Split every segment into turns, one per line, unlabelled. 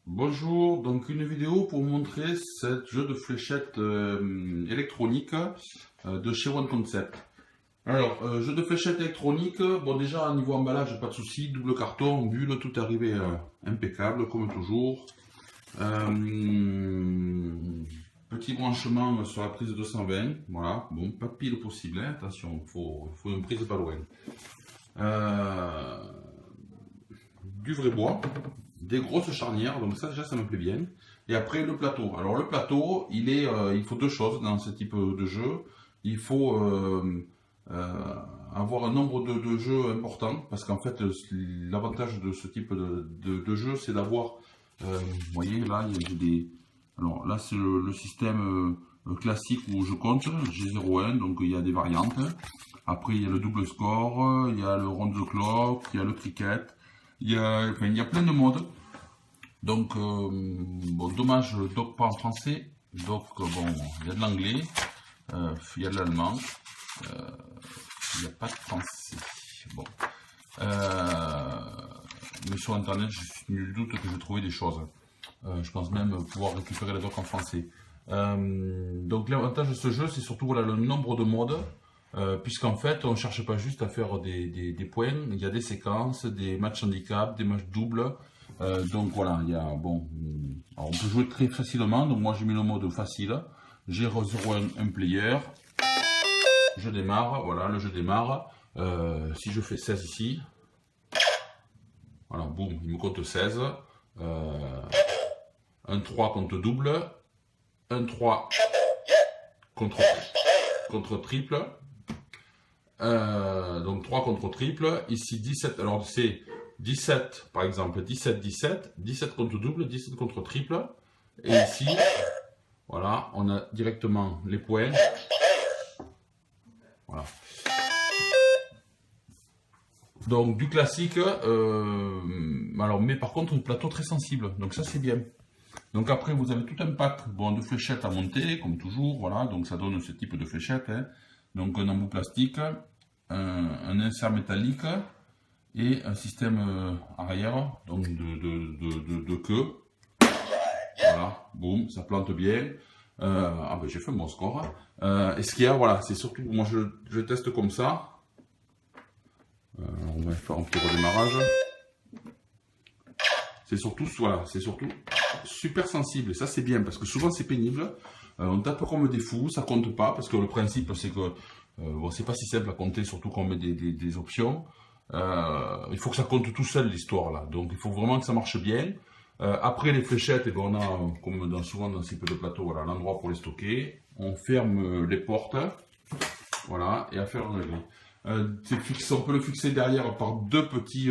Bonjour, donc une vidéo pour vous montrer ce jeu de fléchettes électronique de chez One Concept. Alors, jeu de fléchettes électronique, bon déjà niveau emballage, pas de souci, double carton, bulle, tout est arrivé impeccable comme toujours. Petit branchement sur la prise 220, voilà, bon, pas de pile possible, hein, attention, faut une prise pas loin. Du vrai bois, des grosses charnières, donc ça déjà ça me plaît bien. Et après le plateau. Alors le plateau, il faut deux choses dans ce type de jeu. Il faut avoir un nombre de jeux important, parce qu'en fait l'avantage de ce type de jeu, c'est d'avoir, vous voyez là, il y a des... Alors là c'est le système classique où je compte, j'ai 0,1, donc il y a des variantes. Après il y a le double score, il y a le round the clock, il y a le cricket. Il y a plein de modes. Donc, bon, dommage, doc pas en français. Donc, bon, il y a de l'anglais, il y a de l'allemand, il n'y a pas de français. Bon. Mais sur internet, je suis nul doute que j'ai trouvé des choses. Je pense même pouvoir récupérer les docs en français. Donc, l'avantage de ce jeu, c'est surtout voilà, le nombre de modes. Puisqu'en fait, on ne cherche pas juste à faire des points, il y a des séquences, des matchs handicap, des matchs doubles. Donc voilà, il y a, bon, alors on peut jouer très facilement, donc moi j'ai mis le mode facile. J'ai 0,1 player, je démarre, voilà, le jeu démarre. Si je fais 16 ici, voilà, boum, il me compte 16. Un 3 compte double, un 3 contre triple. Donc 3 contre triple, ici 17, alors c'est 17 par exemple, 17, 17, 17 contre double, 17 contre triple, et ici, voilà, on a directement les points, voilà. Donc du classique, alors, mais par contre un plateau très sensible, donc ça c'est bien. Donc après vous avez tout un pack bon, de fléchettes à monter, comme toujours, voilà, donc ça donne ce type de fléchettes, hein. Donc un embout plastique, un insert métallique et un système arrière, donc de queue. Voilà, boum, ça plante bien. Ah ben j'ai fait un bon score. Et ce qu'il y a, voilà, c'est surtout, moi je teste comme ça. On va faire un petit redémarrage. C'est surtout, voilà, c'est surtout super sensible. Et ça c'est bien, parce que souvent c'est pénible. On tape comme des fous, ça compte pas, parce que le principe c'est que bon, c'est pas si simple à compter, surtout quand on met des options. Il faut que ça compte tout seul l'histoire là, donc il faut vraiment que ça marche bien. Après les fléchettes, et ben, on a, comme souvent dans ces peu de plateaux, voilà, l'endroit pour les stocker. On ferme les portes, voilà, et à faire un régler. On peut le fixer derrière par deux petits,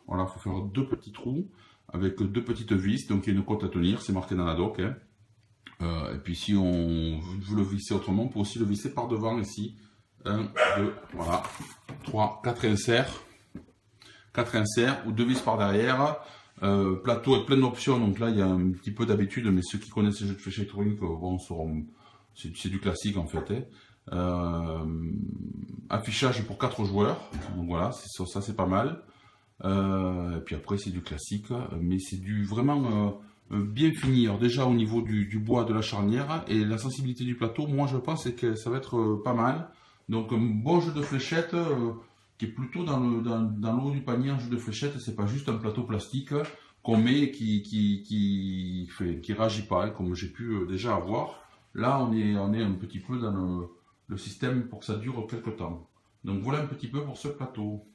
voilà, faut faire deux petits trous avec deux petites vis, donc il y a une cote à tenir, c'est marqué dans la doc. Hein. Et puis si on veut le visser autrement, on peut aussi le visser par devant ici. 1, 2, voilà, 3, 4 inserts. 4 inserts ou 2 vis par derrière. Plateau avec plein d'options, donc là il y a un petit peu d'habitude, mais ceux qui connaissent les jeux de fléchettes électroniques, bon, c'est du classique en fait. Hein. Affichage pour 4 joueurs, donc voilà, ça c'est pas mal. Et puis après c'est du classique, mais c'est du vraiment bien fini. Alors déjà au niveau du bois de la charnière et la sensibilité du plateau, moi je pense que ça va être pas mal. Donc un bon jeu de fléchettes qui est plutôt dans le haut du panier. Un jeu de fléchettes, c'est pas juste un plateau plastique qu'on met et qui réagit pas, hein, comme j'ai pu déjà avoir. Là on est un petit peu dans le système pour que ça dure quelque temps. Donc voilà un petit peu pour ce plateau.